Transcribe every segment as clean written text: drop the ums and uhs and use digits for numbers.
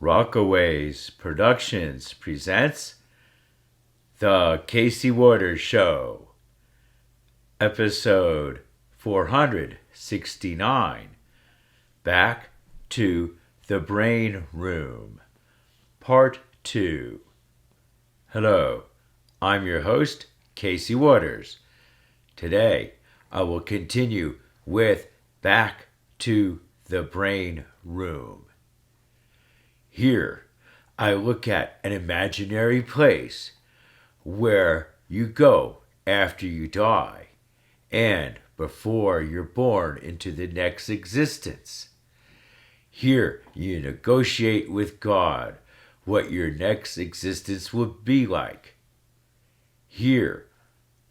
Rockaways Productions presents The Casey Waters Show, episode 469, Back to the Brain Room, part 2. Hello, I'm your host, Casey Waters. Today, I will continue with Back to the Brain Room. Here, I look at an imaginary place where you go after you die and before you're born into the next existence. Here, you negotiate with God what your next existence will be like. Here,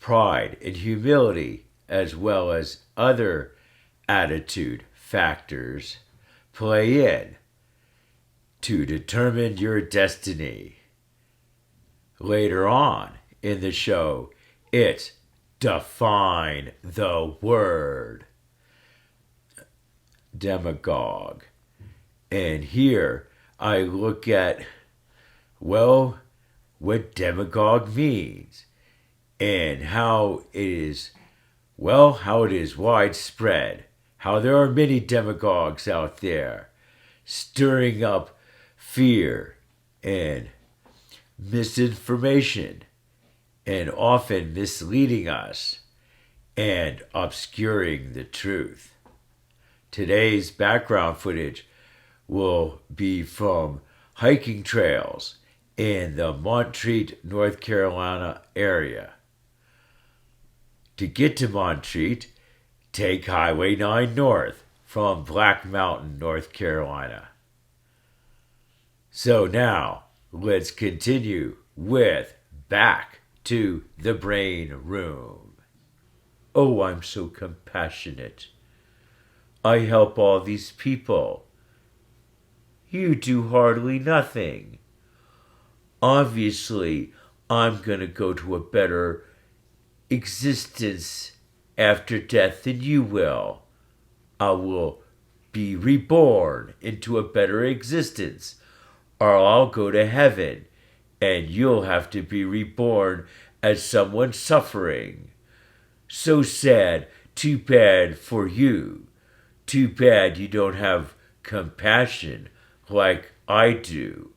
pride and humility, as well as other attitude factors, play in to determine your destiny. Later on in the show, it's define the word. Demagogue. And here I look at, what demagogue means and how it is widespread. How there are many demagogues out there stirring up fear and misinformation and often misleading us and obscuring the truth. Today's background footage will be from hiking trails in the Montreat, North Carolina area. To get to Montreat, take Highway 9 north from Black Mountain, North Carolina. So now, let's continue with Back to the Brain Room. Oh, I'm so compassionate. I help all these people. You do hardly nothing. Obviously, I'm going to go to a better existence after death than you will. I will be reborn into a better existence, or I'll go to heaven, and you'll have to be reborn as someone suffering. So sad, too bad for you. Too bad you don't have compassion like I do.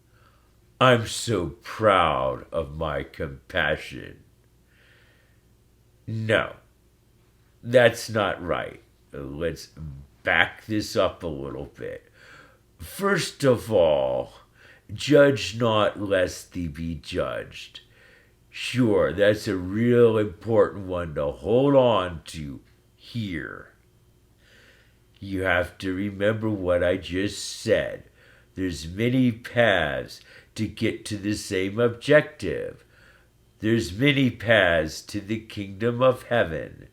I'm so proud of my compassion. No, that's not right. Let's back this up a little bit. First of all, judge not lest thee be judged. Sure, that's a real important one to hold on to here. You have to remember what I just said. There's many paths to get to the same objective. There's many paths to the kingdom of heaven.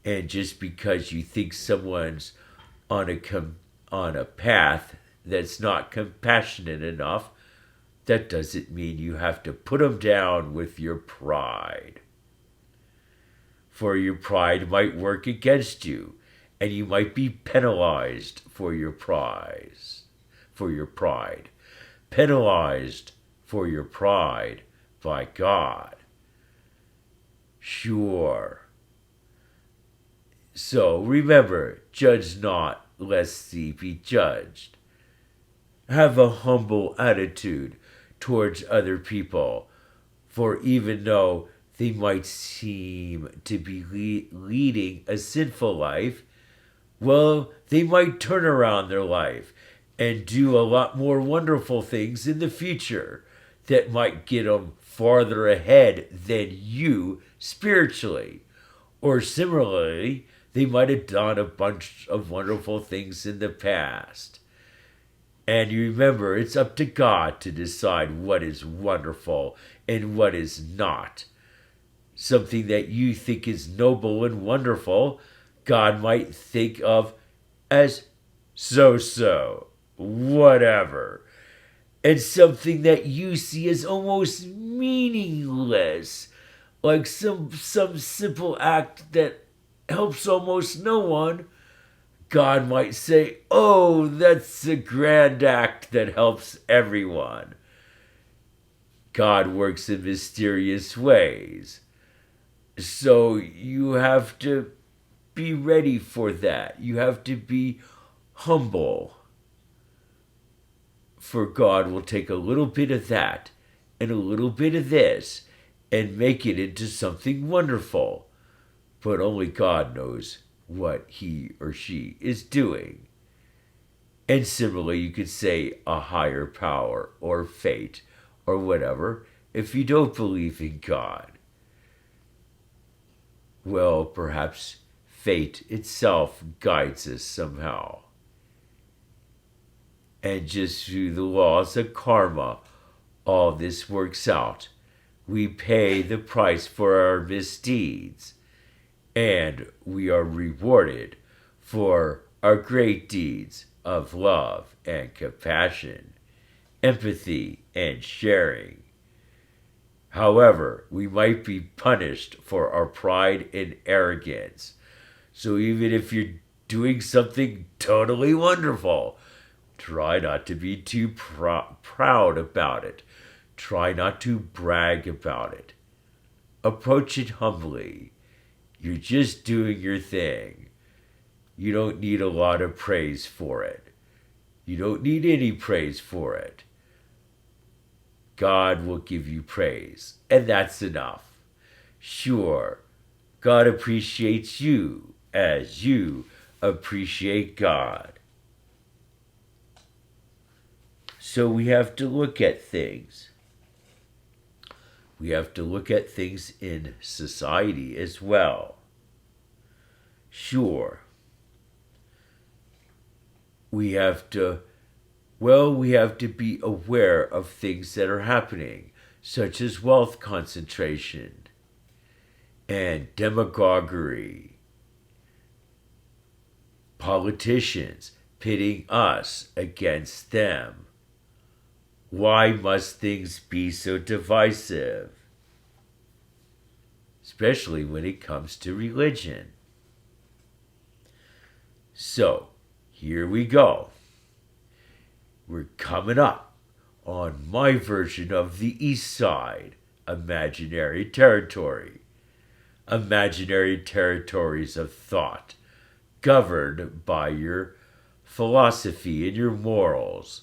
And just because you think someone's on a path that's not compassionate enough, that doesn't mean you have to put them down with your pride. For your pride might work against you, and you might be penalized for your pride. Penalized for your pride by God. Sure. So remember, judge not lest thee be judged. Have a humble attitude towards other people, for even though they might seem to be leading a sinful life, they might turn around their life and do a lot more wonderful things in the future that might get them farther ahead than you spiritually. Or similarly, they might have done a bunch of wonderful things in the past. And you remember, it's up to God to decide what is wonderful and what is not. Something that you think is noble and wonderful, God might think of as so-so, whatever. And something that you see as almost meaningless, like some simple act that helps almost no one, God might say, oh, that's a grand act that helps everyone. God works in mysterious ways. So you have to be ready for that. You have to be humble. For God will take a little bit of that and a little bit of this and make it into something wonderful. But only God knows what he or she is doing. And similarly, you could say a higher power or fate or whatever if you don't believe in God. Well, perhaps fate itself guides us somehow. And just through the laws of karma, all this works out. We pay the price for our misdeeds, and we are rewarded for our great deeds of love and compassion, empathy and sharing. However, we might be punished for our pride and arrogance. So even if you're doing something totally wonderful, try not to be too proud about it. Try not to brag about it. Approach it humbly. You're just doing your thing. You don't need a lot of praise for it. You don't need any praise for it. God will give you praise, and that's enough. Sure, God appreciates you as you appreciate God. So we have to look at things. We have to look at things in society as well. Sure, we have to be aware of things that are happening, such as wealth concentration and demagoguery, politicians pitting us against them. Why must things be so divisive? Especially when it comes to religion. So, here we go. We're coming up on my version of the East Side, imaginary territory. Imaginary territories of thought, governed by your philosophy and your morals.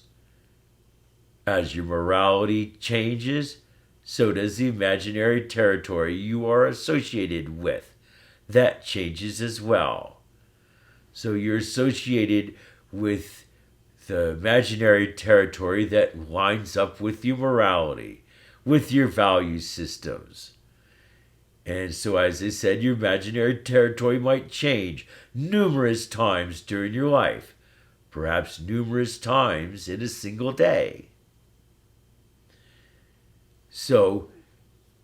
As your morality changes, so does the imaginary territory you are associated with. That changes as well. So you're associated with the imaginary territory that lines up with your morality, with your value systems. And so, as I said, your imaginary territory might change numerous times during your life, perhaps numerous times in a single day. So,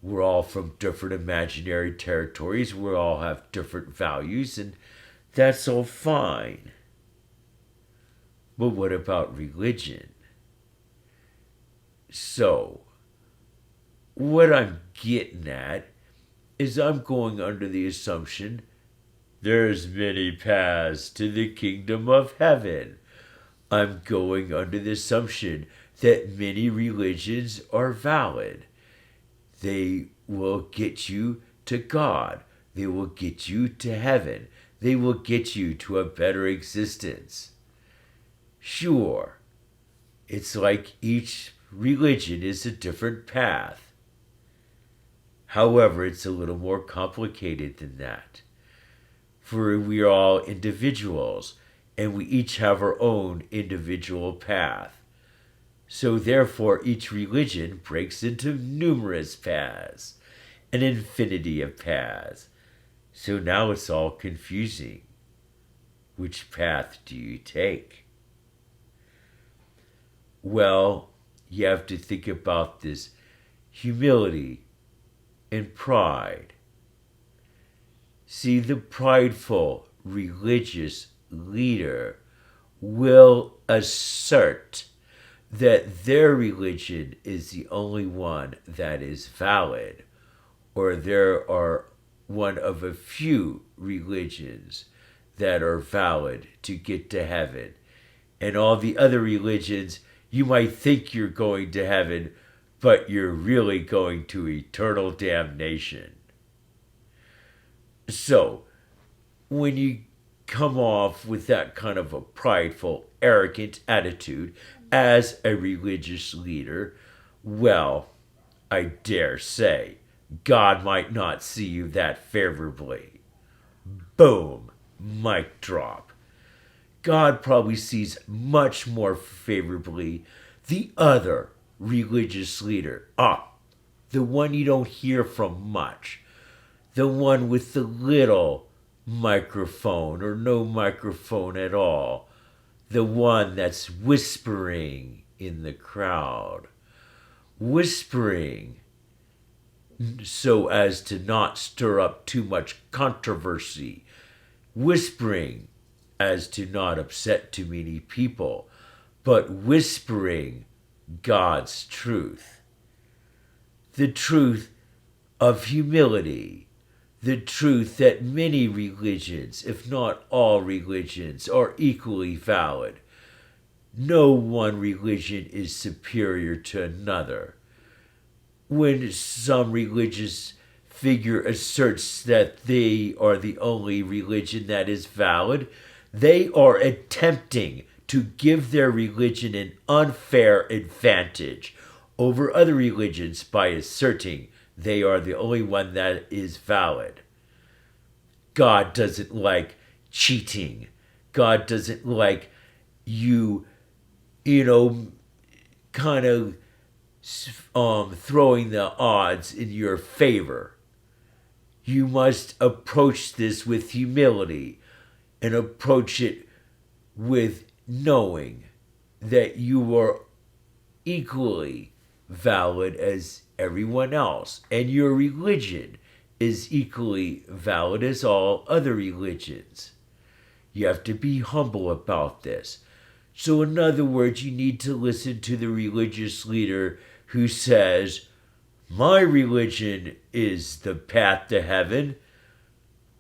we're all from different imaginary territories. We all have different values, and that's all fine. But what about religion? So, what I'm getting at is I'm going under the assumption there's many paths to the kingdom of heaven. I'm going under the assumption that many religions are valid. They will get you to God. They will get you to heaven. They will get you to a better existence. Sure, it's like each religion is a different path. However, it's a little more complicated than that. For we are all individuals, and we each have our own individual path. So therefore, each religion breaks into numerous paths, an infinity of paths. So now it's all confusing. Which path do you take? Well, you have to think about this humility and pride. See, the prideful religious leader will assert that their religion is the only one that is valid, or there are one of a few religions that are valid to get to heaven. And all the other religions, you might think you're going to heaven, but you're really going to eternal damnation. So, when you come off with that kind of a prideful, arrogant attitude as a religious leader, well, I dare say, God might not see you that favorably. Boom, mic drop. God probably sees much more favorably the other religious leader. The one you don't hear from much. The one with the little microphone or no microphone at all. The one that's whispering in the crowd. Whispering so as to not stir up too much controversy. Whispering as to not upset too many people, but whispering God's truth. The truth of humility. The truth that many religions, if not all religions, are equally valid. No one religion is superior to another. When some religious figure asserts that they are the only religion that is valid, they are attempting to give their religion an unfair advantage over other religions by asserting they are the only one that is valid. God doesn't like cheating. God doesn't like you, kind of throwing the odds in your favor. You must approach this with humility and approach it with knowing that you are equally valid as everyone else, and your religion is equally valid as all other religions. You have to be humble about this. So in other words, you need to listen to the religious leader who says, my religion is the path to heaven,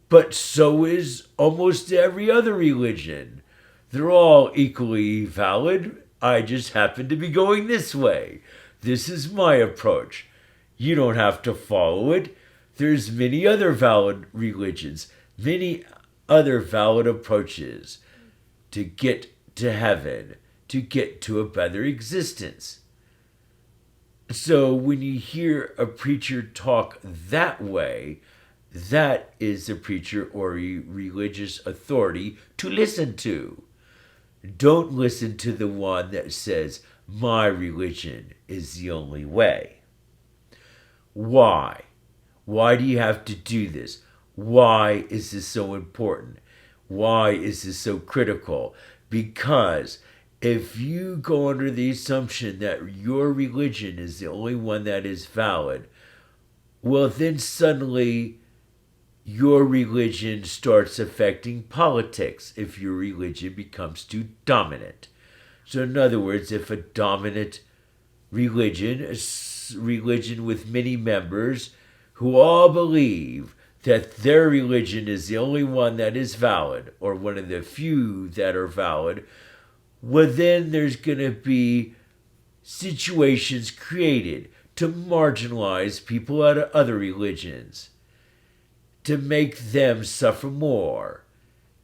but so is almost every other religion. They're all equally valid. I just happen to be going this way. This is my approach. You don't have to follow it. There's many other valid religions, many other valid approaches to get to heaven, to get to a better existence. So when you hear a preacher talk that way, that is a preacher or a religious authority to listen to. Don't listen to the one that says, my religion is the only way. Why? Why do you have to do this? Why is this so important? Why is this so critical? Because if you go under the assumption that your religion is the only one that is valid, well, then suddenly your religion starts affecting politics if your religion becomes too dominant. So in other words, if a dominant religion, a religion with many members who all believe that their religion is the only one that is valid, or one of the few that are valid, well, then there's going to be situations created to marginalize people out of other religions, to make them suffer more,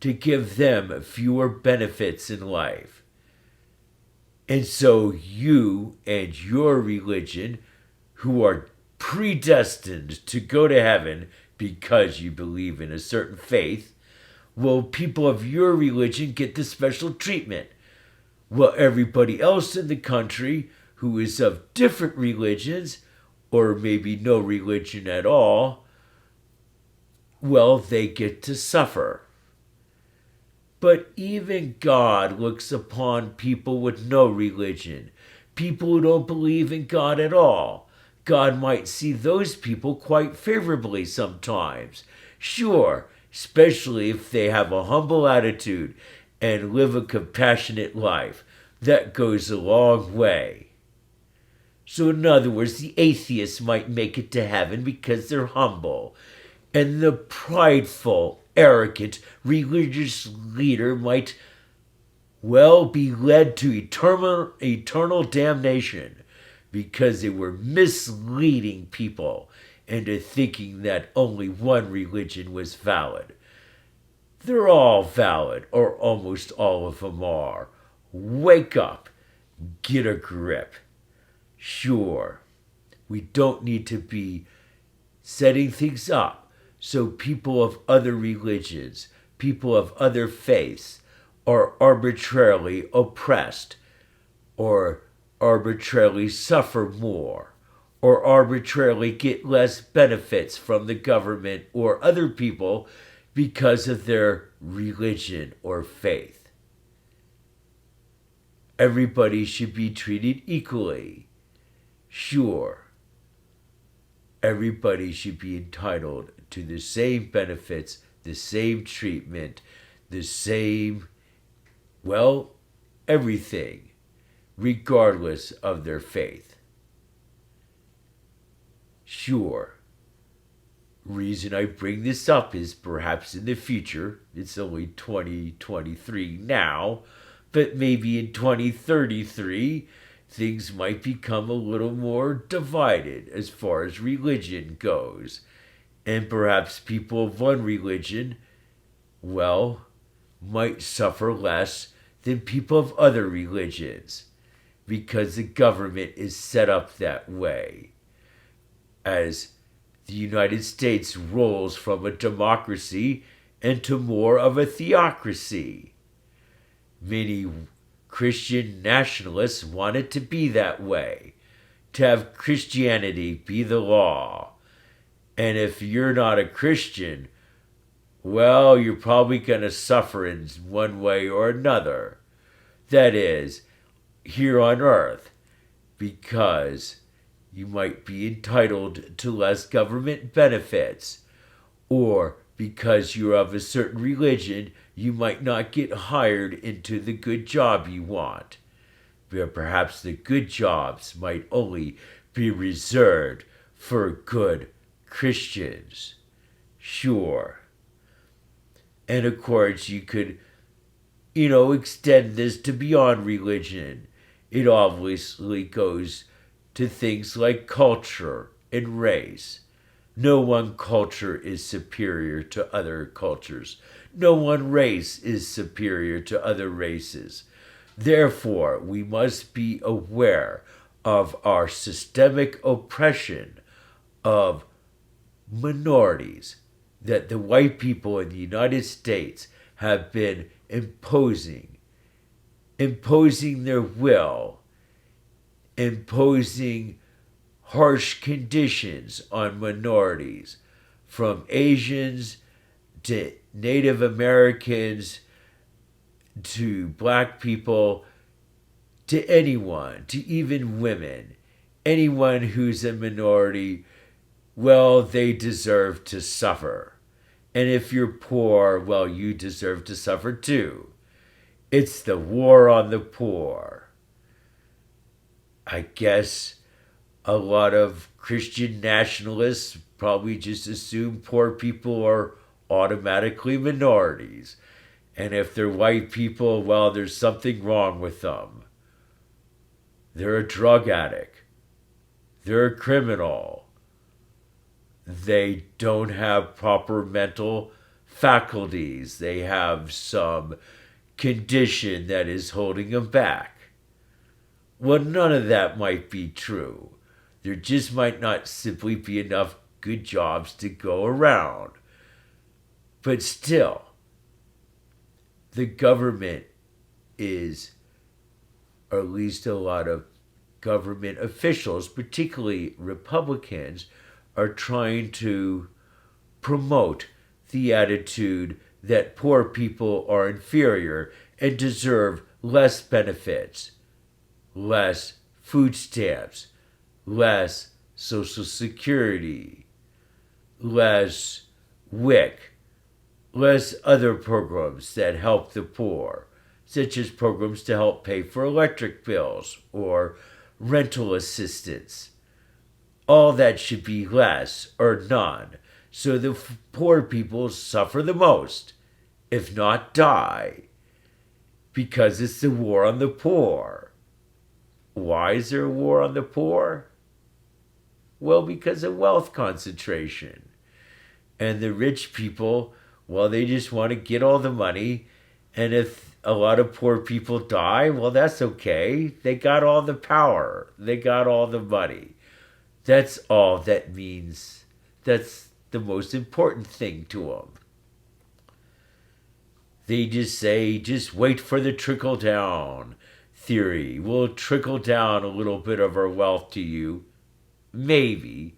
to give them fewer benefits in life. And so you and your religion, who are predestined to go to heaven because you believe in a certain faith, well, people of your religion get the special treatment. Well, everybody else in the country who is of different religions, or maybe no religion at all, well, they get to suffer. But even God looks upon people with no religion, people who don't believe in God at all. God might see those people quite favorably sometimes. Sure, especially if they have a humble attitude and live a compassionate life. That goes a long way. So in other words, the atheists might make it to heaven because they're humble. And the prideful, arrogant religious leader might well be led to eternal damnation because they were misleading people into thinking that only one religion was valid. They're all valid, or almost all of them are. Wake up. Get a grip. Sure, we don't need to be setting things up so people of other religions, people of other faiths, are arbitrarily oppressed, or arbitrarily suffer more, or arbitrarily get less benefits from the government or other people because of their religion or faith. Everybody should be treated equally. Sure, everybody should be entitled to the same benefits, the same treatment, the same, well, everything, regardless of their faith. Sure, reason I bring this up is perhaps in the future, it's only 2023 now, but maybe in 2033, things might become a little more divided as far as religion goes. And perhaps people of one religion, well, might suffer less than people of other religions because the government is set up that way. As the United States rolls from a democracy into more of a theocracy. Many Christian nationalists want it to be that way, to have Christianity be the law. And if you're not a Christian, well, you're probably going to suffer in one way or another. That is, here on earth, because you might be entitled to less government benefits, or because you're of a certain religion, you might not get hired into the good job you want. But perhaps the good jobs might only be reserved for good Christians. Sure. And of course, you could, extend this to beyond religion. It obviously goes to things like culture and race. No one culture is superior to other cultures. No one race is superior to other races. Therefore, we must be aware of our systemic oppression of minorities that the white people in the United States have been imposing their will, imposing harsh conditions on minorities, from Asians to Native Americans to black people to anyone, to even women. Anyone who's a minority, well, they deserve to suffer. And if you're poor, well, you deserve to suffer too. It's the war on the poor. I guess a lot of Christian nationalists probably just assume poor people are automatically minorities. And if they're white people, well, there's something wrong with them. They're a drug addict. They're a criminal. They don't have proper mental faculties. They have some condition that is holding them back. Well, none of that might be true. There just might not simply be enough good jobs to go around. But still, the government is, or at least a lot of government officials, particularly Republicans, are trying to promote the attitude that poor people are inferior and deserve less benefits, less food stamps, less Social Security, less WIC, less other programs that help the poor, such as programs to help pay for electric bills or rental assistance. All that should be less or none, So the poor people suffer the most, if not die, because it's the war on the poor. Why is there a war on the poor? Well, because of wealth concentration. And the rich people, well, they just want to get all the money. And if a lot of poor people die, well, that's okay. They got all the power, they got all the money. That's all that means. That's the most important thing to them. They just say, just wait for the trickle down theory. We'll trickle down a little bit of our wealth to you. Maybe.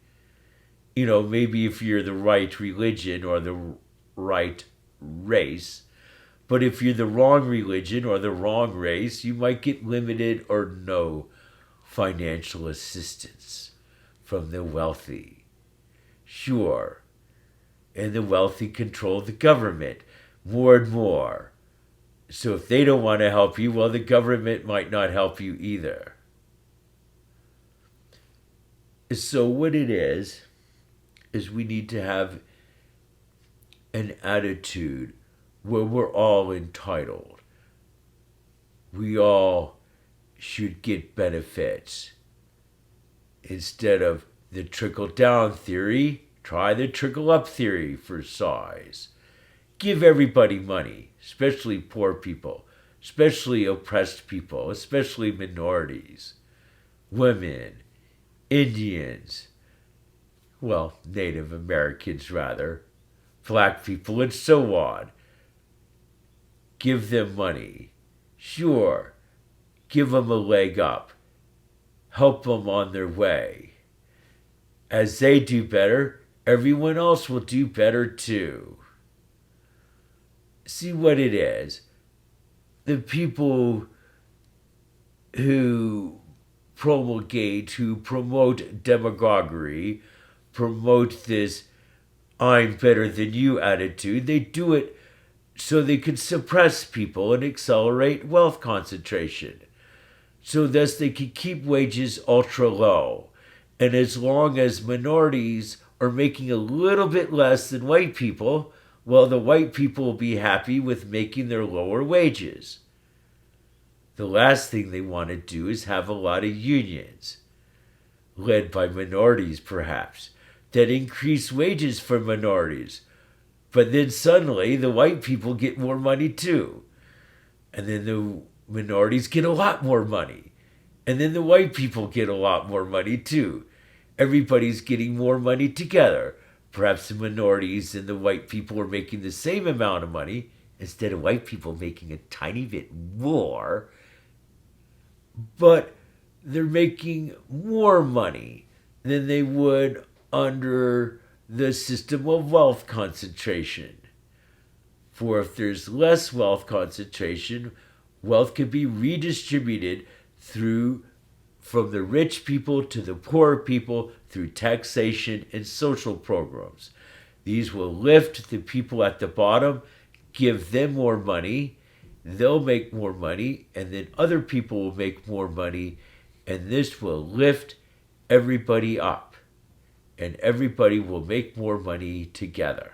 Maybe if you're the right religion or the right race. But if you're the wrong religion or the wrong race, you might get limited or no financial assistance from the wealthy. Sure. And the wealthy control the government more and more. So if they don't want to help you, well, the government might not help you either. So what it is we need to have an attitude where we're all entitled. We all should get benefits. Instead of the trickle-down theory, try the trickle-up theory for size. Give everybody money, especially poor people, especially oppressed people, especially minorities, women, Indians, well, Native Americans rather, black people, and so on. Give them money. Sure, give them a leg up. Help them on their way. As they do better, everyone else will do better too. See what it is. The people who promulgate, who promote demagoguery, promote this I'm better than you attitude, they do it so they can suppress people and accelerate wealth concentration. So thus they can keep wages ultra low. And as long as minorities are making a little bit less than white people, well, the white people will be happy with making their lower wages. The last thing they want to do is have a lot of unions, led by minorities perhaps, that increase wages for minorities. But then suddenly the white people get more money too. And then the minorities get a lot more money. And then the white people get a lot more money too. Everybody's getting more money together. Perhaps the minorities and the white people are making the same amount of money instead of white people making a tiny bit more. But they're making more money than they would under the system of wealth concentration. For if there's less wealth concentration, wealth can be redistributed from the rich people to the poor people through taxation and social programs. These will lift the people at the bottom, give them more money, they'll make more money, and then other people will make more money, and this will lift everybody up, and everybody will make more money together.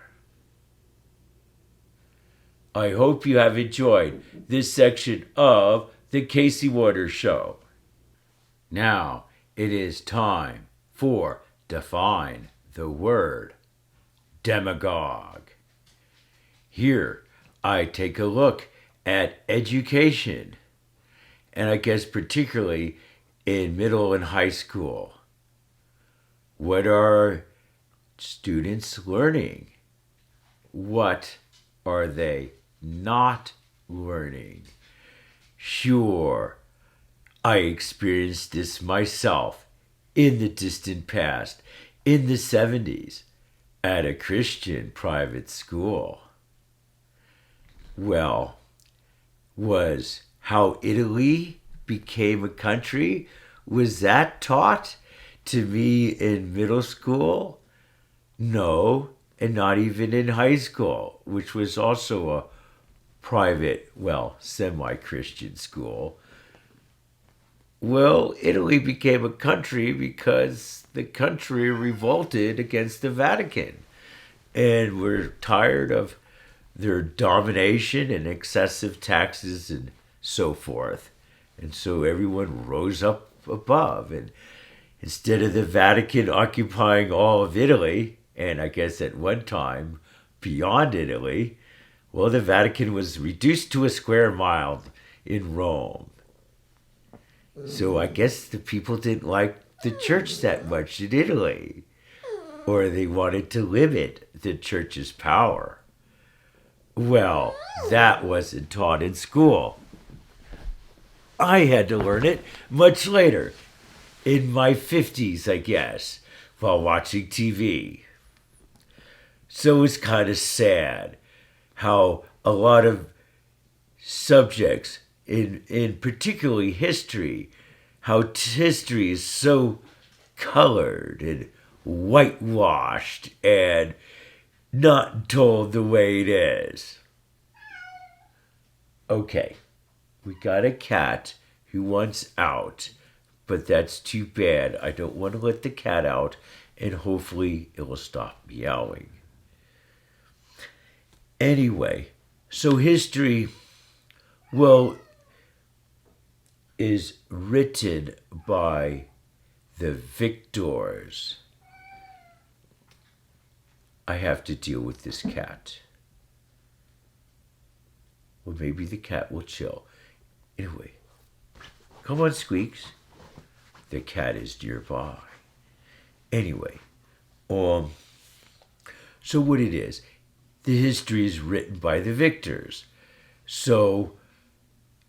I hope you have enjoyed this section of The Casey Waters Show. Now it is time for Define the Word Demagogue. Here I take a look at education, and I guess particularly in middle and high school. What are students learning? What are they not learning? Sure, I experienced this myself in the distant past, in the 70s, at a Christian private school. Well, was how Italy became a country, was that taught to me in middle school? No, and not even in high school, which was also a private, well, semi-Christian school. Well, Italy became a country because the country revolted against the Vatican. and were tired of their domination and excessive taxes and so forth. And so everyone rose up above. And instead of the Vatican occupying all of Italy, and I guess at one time beyond Italy, well, the Vatican was reduced to a square mile in Rome. So I guess the people didn't like the church that much in Italy, or they wanted to limit the church's power. Well, that wasn't taught in school. I had to learn it much later, in my 50s, I guess, while watching TV. So it's kind of sad how a lot of subjects, in particularly history, how history is so colored and whitewashed and not told the way it is. Okay, we got a cat who wants out, but that's too bad. I don't want to let the cat out, and hopefully it will stop meowing. Anyway, so history, well, is written by the victors. I have to deal with this cat. Well, maybe the cat will chill. Anyway, come on, Squeaks. The cat is nearby. Anyway, so what it is, the history is written by the victors. So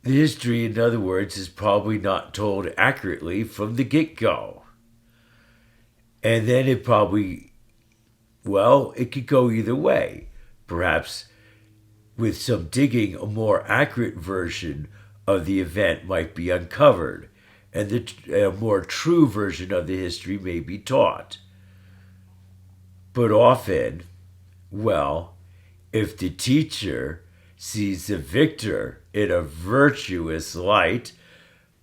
the history, in other words, is probably not told accurately from the get-go. And then it probably, well, it could go either way. Perhaps with some digging, a more accurate version of the event might be uncovered, and a more true version of the history may be taught. But often, well, if the teacher sees the victor in a virtuous light,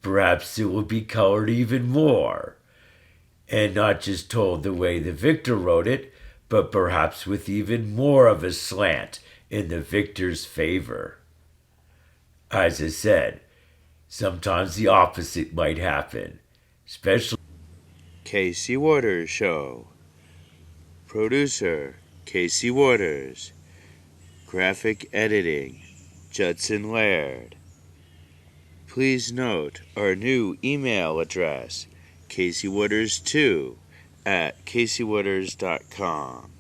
perhaps it will be colored even more, and not just told the way the victor wrote it, but perhaps with even more of a slant in the victor's favor. As I said, sometimes the opposite might happen, especially. Casey Waters Show. Producer, Casey Waters. Graphic editing, Judson Laird. Please note our new email address, CaseyWaters2 at CaseyWaters.com.